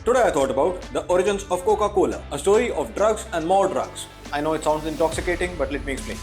Today I thought about the origins of Coca-Cola, a story of drugs and more drugs. I know it sounds intoxicating, but let me explain.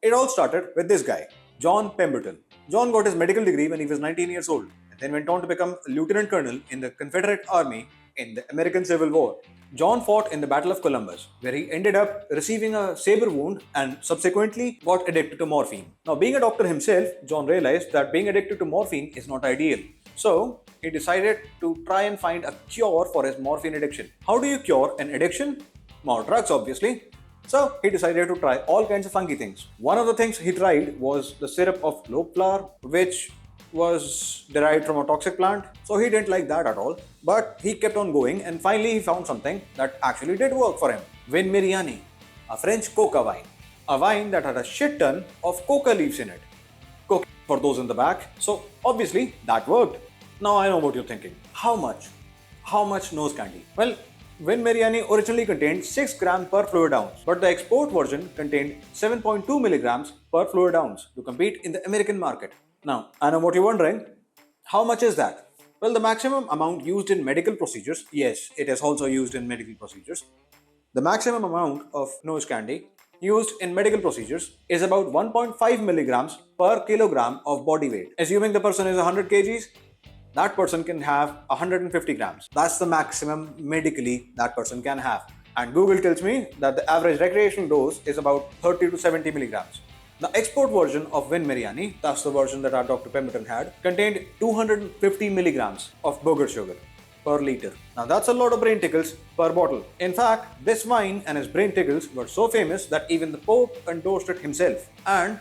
It all started with this guy, John Pemberton. John got his medical degree when he was 19 years old and then went on to become a lieutenant colonel in the Confederate Army in the American Civil War. John fought in the Battle of Columbus, where he ended up receiving a saber wound and subsequently got addicted to morphine. Now, being a doctor himself, John realized that being addicted to morphine is not ideal. So, he decided to try and find a cure for his morphine addiction. How do you cure an addiction? More drugs, obviously. So he decided to try all kinds of funky things. One of the things he tried was the syrup of lobe flower, which was derived from a toxic plant. So he didn't like that at all. But he kept on going and finally he found something that actually did work for him. Vin Meriani, a French coca wine. A wine that had a shit ton of coca leaves in it. Coca for those in the back. So obviously that worked. Now I know what you're thinking. How much? How much nose candy? Well, Vin Meriani originally contained 6 grams per fluid ounce, but the export version contained 7.2 milligrams per fluid ounce to compete in the American market. Now, I know what you're wondering. How much is that? Well, the maximum amount used in medical procedures, yes, it is also used in medical procedures. The maximum amount of nose candy used in medical procedures is about 1.5 milligrams per kilogram of body weight. Assuming the person is 100 kgs, that person can have 150 grams. That's the maximum medically that person can have. And Google tells me that the average recreational dose is about 30 to 70 milligrams. The export version of Vin Meriani, that's the version that our Dr. Pemberton had, contained 250 milligrams of booger sugar per liter. Now that's a lot of brain tickles per bottle. In fact, this wine and his brain tickles were so famous that even the Pope endorsed it himself. And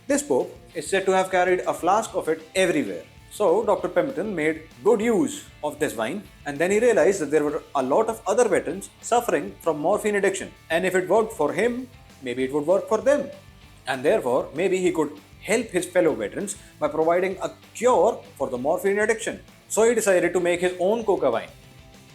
this Pope is said to have carried a flask of it everywhere. So Dr. Pemberton made good use of this wine and then he realized that there were a lot of other veterans suffering from morphine addiction. And if it worked for him, maybe it would work for them. And therefore, maybe he could help his fellow veterans by providing a cure for the morphine addiction. So he decided to make his own coca wine.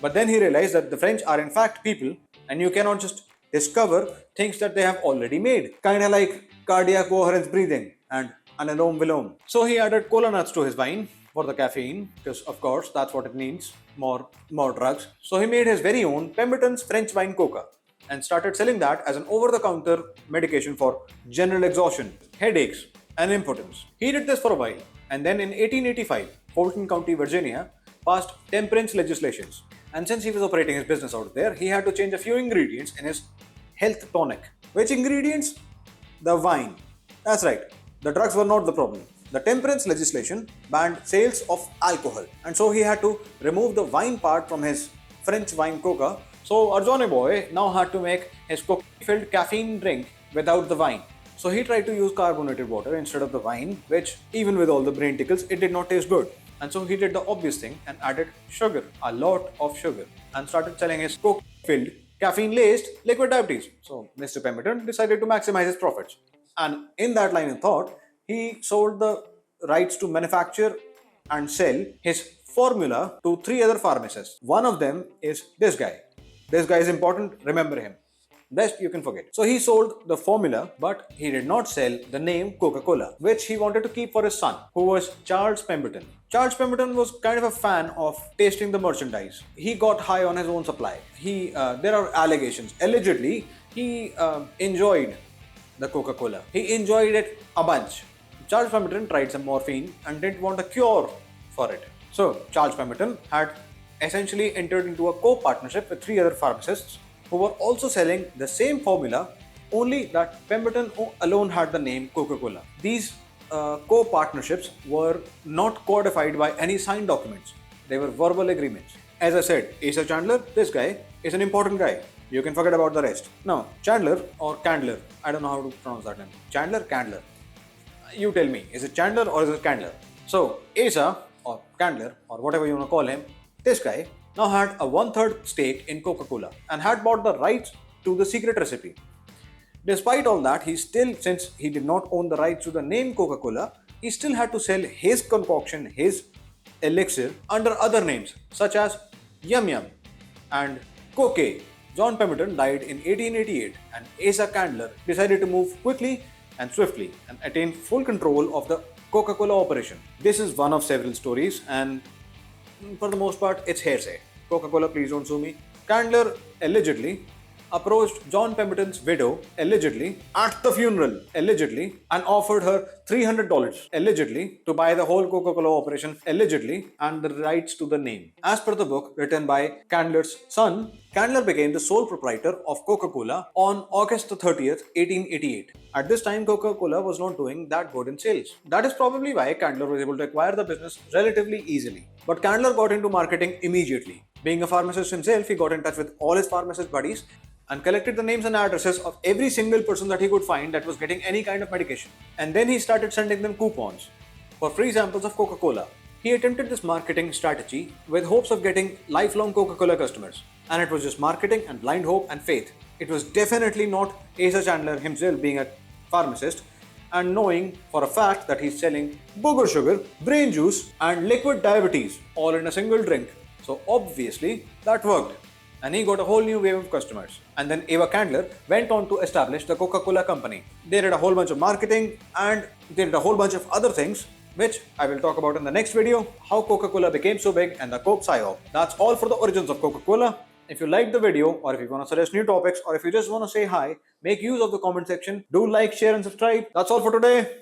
But then he realized that the French are in fact people and you cannot just discover things that they have already made. Kinda like cardiac coherence breathing and Anulom Vilom. So he added cola nuts to his wine for the caffeine, because of course that's what it needs, more drugs. So he made his very own Pemberton's French wine coca and started selling that as an over-the-counter medication for general exhaustion, headaches, and impotence. He did this for a while, and then in 1885, Fulton County, Virginia, passed temperance legislations. And since he was operating his business out there, he had to change a few ingredients in his health tonic. Which ingredients? The wine. That's right. The drugs were not the problem. The temperance legislation banned sales of alcohol, and so he had to remove the wine part from his French wine coca. So our Johnny boy now had to make his coca-filled caffeine drink without the wine. So he tried to use carbonated water instead of the wine, which even with all the brain tickles, it did not taste good. And so he did the obvious thing and added sugar, a lot of sugar, and started selling his coca-filled caffeine-laced liquid diabetes. So Mr. Pemberton decided to maximize his profits. And in that line of thought, he sold the rights to manufacture and sell his formula to 3 other pharmacists. One of them is this guy. This guy is important, remember him. Rest you can forget. So he sold the formula, but he did not sell the name Coca-Cola, which he wanted to keep for his son, who was Charles Pemberton. Charles Pemberton was kind of a fan of tasting the merchandise. He got high on his own supply. There are allegations. Allegedly, he enjoyed the Coca-Cola. He enjoyed it a bunch. Charles Pemberton tried some morphine and didn't want a cure for it. So Charles Pemberton had essentially entered into a co-partnership with 3 other pharmacists who were also selling the same formula, only that Pemberton alone had the name Coca-Cola. These co-partnerships were not codified by any signed documents. They were verbal agreements. As I said, Asa Chandler, this guy, is an important guy. You can forget about the rest. Now, Chandler or Candler, I don't know how to pronounce that name. Chandler, Candler. You tell me, is it Chandler or is it Candler? So, Asa or Candler or whatever you want to call him, this guy now had a 1/3 stake in Coca-Cola and had bought the rights to the secret recipe. Despite all that, since he did not own the rights to the name Coca-Cola, he still had to sell his concoction, his elixir, under other names such as Yum Yum and Coke. John Pemberton died in 1888, and Asa Candler decided to move quickly and swiftly and attain full control of the Coca-Cola operation. This is one of several stories, and for the most part, it's hearsay. Coca-Cola, please don't sue me. Candler allegedly approached John Pemberton's widow, allegedly, at the funeral, allegedly, and offered her $300, allegedly, to buy the whole Coca-Cola operation, allegedly, and the rights to the name. As per the book written by Candler's son, Candler became the sole proprietor of Coca-Cola on August 30th, 1888. At this time, Coca-Cola was not doing that good in sales. That is probably why Candler was able to acquire the business relatively easily. But Candler got into marketing immediately. Being a pharmacist himself, he got in touch with all his pharmacist buddies and collected the names and addresses of every single person that he could find that was getting any kind of medication. And then he started sending them coupons for free samples of Coca-Cola. He attempted this marketing strategy with hopes of getting lifelong Coca-Cola customers. And it was just marketing and blind hope and faith. It was definitely not Asa Candler himself being a pharmacist and knowing for a fact that he's selling booger sugar, brain juice, and liquid diabetes all in a single drink. So obviously that worked. And he got a whole new wave of customers. And then Ava Candler went on to establish the Coca-Cola company. They did a whole bunch of marketing and they did a whole bunch of other things, which I will talk about in the next video, how Coca-Cola became so big and the Coke psyop. That's all for the origins of Coca-Cola. If you liked the video, or if you want to suggest new topics, or if you just want to say hi, make use of the comment section. Do like, share and subscribe. That's all for today.